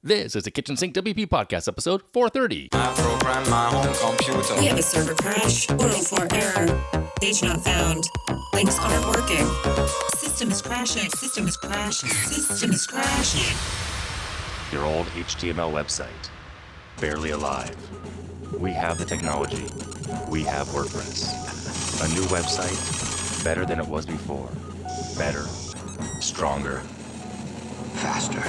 This is the Kitchen Sink WP Podcast, episode 430. I program my home computer. We have a server crash. 404 error. Page not found. Links aren't working. System is crashing. System is crashing. System is crashing. Your old HTML website. Barely alive. We have the technology. We have WordPress. A new website. Better than it was before. Better. Stronger. Faster.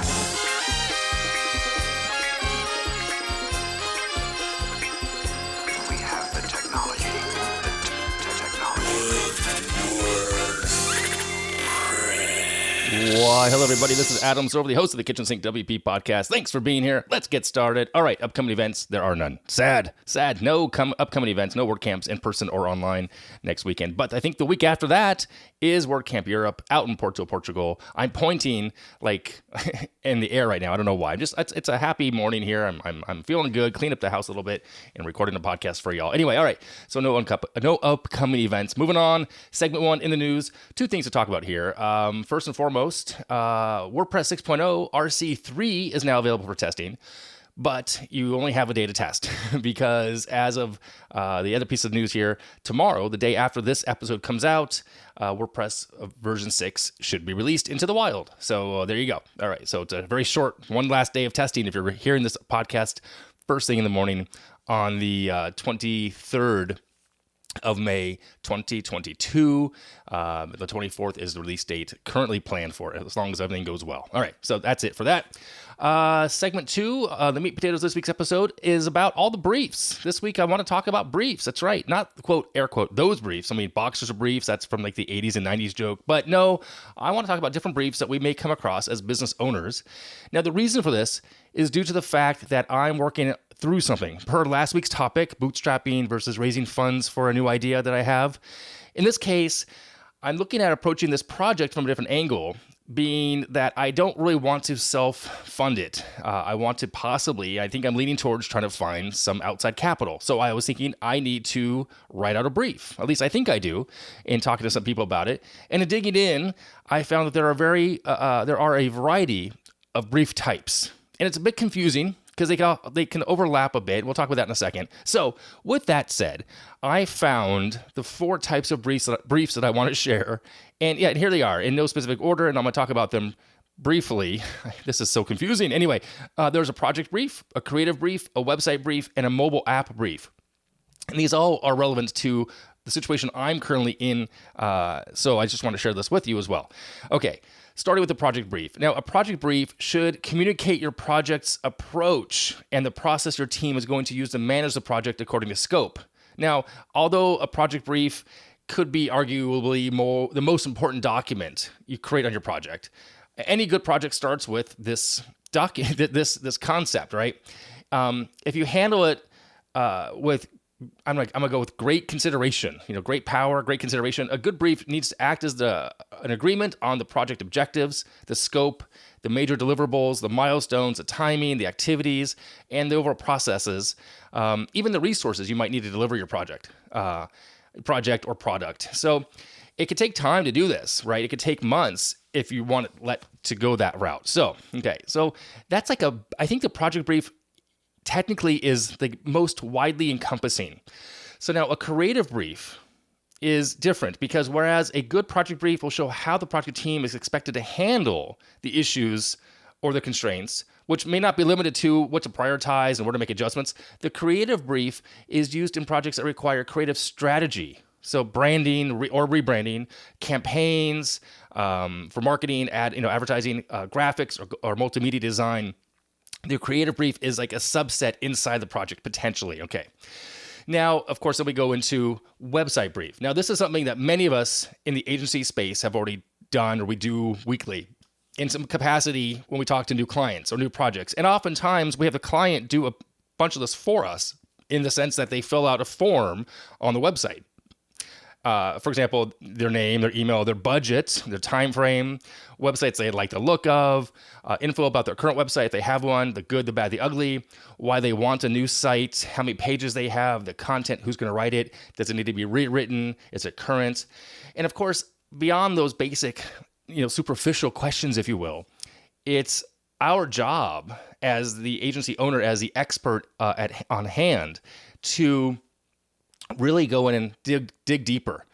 We have the technology. Why, hello everybody, this is Adam Sorvey, the host of the Kitchen Sink WP Podcast. Thanks for being here. Let's get started. All right, upcoming events, there are none. Sad. No upcoming events, no WordCamps in person or online next weekend. But I think the week after that is WordCamp Europe out in Porto, Portugal. I'm pointing like in the air right now. I don't know why. It's a happy morning here. I'm feeling good, clean up the house a little bit and recording a podcast for y'all. Anyway, all right. So no upcoming events. Moving on, segment 1 in the news. Two things to talk about here. First and foremost, WordPress 6.0 RC3 is now available for testing, but you only have a day to test because as of the other piece of news here, tomorrow, the day after this episode comes out, WordPress version 6 should be released into the wild. So there you go. All right. So it's a very short one last day of testing. If you're hearing this podcast first thing in the morning on the 23rd of May 2022. The 24th is the release date currently planned for it, as long as everything goes well. All right, so that's it for that. Segment 2, the meat potatoes this week's episode is about all the briefs. This week I want to talk about briefs. That's right, not quote, air quote, those briefs. I mean, boxers of briefs, that's from like the 80s and 90s joke. But no, I want to talk about different briefs that we may come across as business owners. Now, the reason for this is due to the fact that I'm working through something. Per last week's topic, bootstrapping versus raising funds for a new idea that I have. In this case, I'm looking at approaching this project from a different angle, being that I don't really want to self-fund it. I want to I think I'm leaning towards trying to find some outside capital. So I was thinking I need to write out a brief. At least I think I do, in talking to some people about it. And in digging in, I found that there are a variety of brief types. And it's a bit confusing, because they can overlap a bit. We'll talk about that in a second. So with that said, I found the 4 types of briefs that I want to share. And yeah, here they are in no specific order, and I'm going to talk about them briefly. This is so confusing. Anyway, there's a project brief, a creative brief, a website brief, and a mobile app brief. And these all are relevant to the situation I'm currently in. So I just want to share this with you as well. Okay. Starting with the project brief. Now, a project brief should communicate your project's approach and the process your team is going to use to manage the project according to scope. Now, although a project brief could be arguably the most important document you create on your project, any good project starts with this this concept, right? If you handle it with I'm gonna go with great consideration. Great power, great consideration. A good brief needs to act as an agreement on the project objectives, the scope, the major deliverables, the milestones, the timing, the activities, and the overall processes, even the resources you might need to deliver your project or product. So it could take time to do this, right? It could take months if you want to go that route. So that's I think the project brief technically is the most widely encompassing. So now a creative brief is different because whereas a good project brief will show how the project team is expected to handle the issues or the constraints, which may not be limited to what to prioritize and where to make adjustments, the creative brief is used in projects that require creative strategy. So branding or rebranding, campaigns for marketing, advertising, graphics or multimedia design. The creative brief is like a subset inside the project, potentially. Okay. Now, of course, then we go into website brief. Now, this is something that many of us in the agency space have already done or we do weekly in some capacity when we talk to new clients or new projects. And oftentimes we have the client do a bunch of this for us in the sense that they fill out a form on the website. For example, their name, their email, their budget, their time frame, websites they'd like the look of, info about their current website if they have one, the good, the bad, the ugly, why they want a new site, how many pages they have, the content, who's going to write it, does it need to be rewritten, is it current? And of course, beyond those basic, superficial questions, if you will, it's our job as the agency owner, as the expert on hand, to really go in and dig deeper.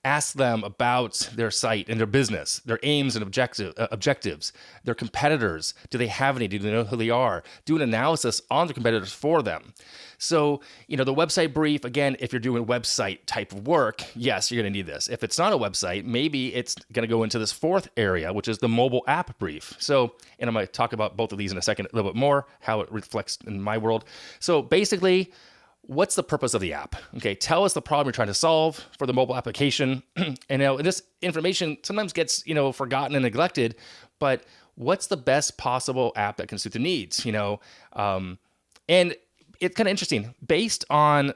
Ask them about their site and their business, their aims and objectives, their competitors. Do they have any? Do they know who they are? Do an analysis on the competitors for them. So, the website brief, again, if you're doing website type of work, yes, you're going to need this. If it's not a website, maybe it's going to go into this fourth area, which is the mobile app brief. So, and I'm going to talk about both of these in a second, a little bit more, how it reflects in my world. So basically, what's the purpose of the app? Okay, tell us the problem you're trying to solve for the mobile application. And this information sometimes gets, forgotten and neglected, but what's the best possible app that can suit the needs, And it's kind of interesting. Based on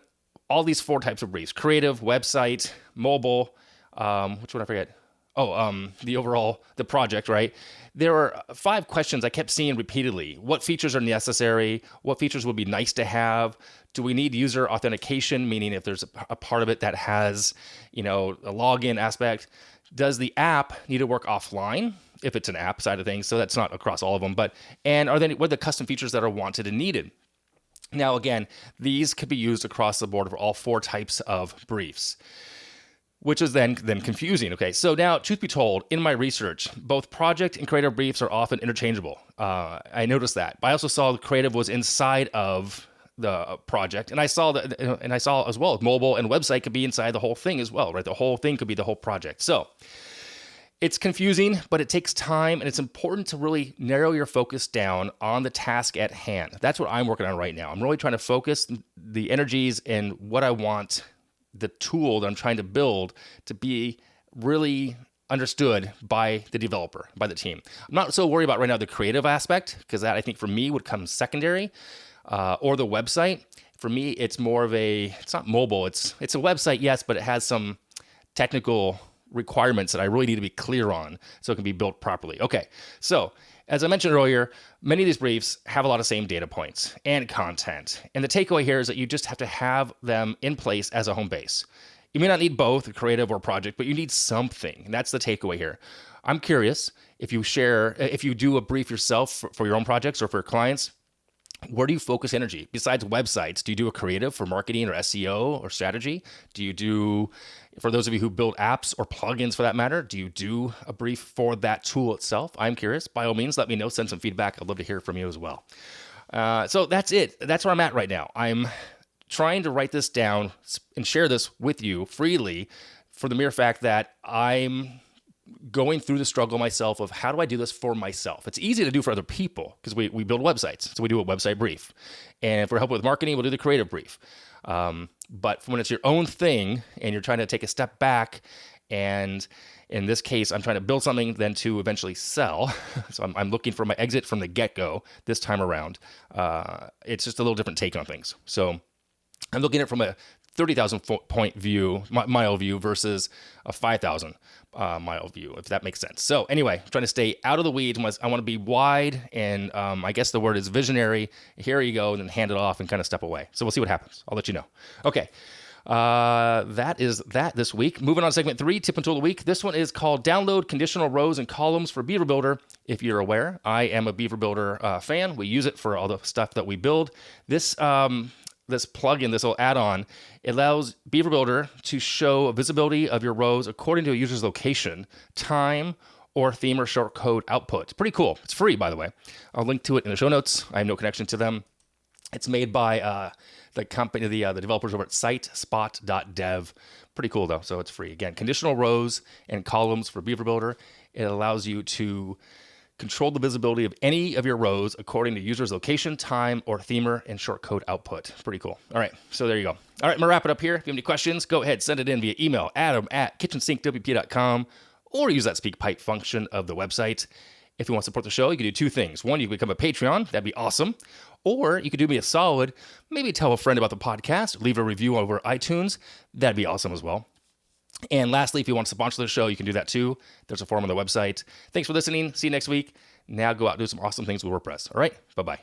all these four types of briefs, creative, website, mobile, which one I forget? The project, right? There are 5 questions I kept seeing repeatedly. What features are necessary? What features would be nice to have? Do we need user authentication? Meaning if there's a part of it that has, a login aspect. Does the app need to work offline? If it's an app side of things, so that's not across all of them, what are the custom features that are wanted and needed? Now, again, these could be used across the board for all 4 types of briefs, which is then confusing. Okay, so now, truth be told, in my research, both project and creative briefs are often interchangeable. I noticed that. But I also saw the creative was inside of the project, and I saw as well mobile and website could be inside the whole thing as well, right? The whole thing could be the whole project. So it's confusing, but it takes time, and it's important to really narrow your focus down on the task at hand. That's what I'm working on right now. I'm really trying to focus the energies and what I want the tool that I'm trying to build to be really understood by the developer, by the team. I'm not so worried about right now the creative aspect, because that I think for me would come secondary, or the website. For me, it's more of it's not mobile. It's a website, yes, but it has some technical requirements that I really need to be clear on so it can be built properly. Okay, so as I mentioned earlier, many of these briefs have a lot of same data points and content. And the takeaway here is that you just have to have them in place as a home base. You may not need both, a creative or project, but you need something. And that's the takeaway here. I'm curious if you do a brief yourself for your own projects or for your clients, where do you focus energy? Besides websites, do you do a creative for marketing or SEO or strategy? Do you do, for those of you who build apps or plugins for that matter, do you do a brief for that tool itself? I'm curious. By all means, let me know. Send some feedback. I'd love to hear from you as well. So that's it. That's where I'm at right now. I'm trying to write this down and share this with you freely for the mere fact that I'm going through the struggle myself of how do I do this for myself? It's easy to do for other people because we build websites. So we do a website brief. And if we're helping with marketing, we'll do the creative brief. But when it's your own thing and you're trying to take a step back, and in this case, I'm trying to build something then to eventually sell. So I'm looking for my exit from the get-go this time around. It's just a little different take on things. So I'm looking at it from a 30,000 point view, mile view versus a 5,000 mile view, if that makes sense. So anyway, I'm trying to stay out of the weeds. I want to be wide, and I guess the word is visionary. Here you go, and then hand it off and kind of step away. So we'll see what happens. I'll let you know. Okay. That is that this week. Moving on to segment 3, tip and tool of the week. This one is called Download Conditional Rows and Columns for Beaver Builder. If you're aware, I am a Beaver Builder fan. We use it for all the stuff that we build. This plugin, this little add-on, it allows Beaver Builder to show a visibility of your rows according to a user's location, time, or theme or shortcode output. It's pretty cool. It's free, by the way. I'll link to it in the show notes. I have no connection to them. It's made by the company, the developers over at sitespot.dev. Pretty cool, though, so it's free. Again, conditional rows and columns for Beaver Builder. It allows you to control the visibility of any of your rows according to user's location, time, or themer and shortcode output. Pretty cool. All right, so there you go. All right, I'm going to wrap it up here. If you have any questions, go ahead, send it in via email, adam@kitchensinkwp.com, or use that SpeakPipe function of the website. If you want to support the show, you can do 2 things. One, you can become a Patreon. That'd be awesome. Or you could do me a solid, maybe tell a friend about the podcast, leave a review over iTunes. That'd be awesome as well. And lastly, if you want to sponsor the show, you can do that too. There's a form on the website. Thanks for listening. See you next week. Now go out and do some awesome things with WordPress. All right, bye-bye.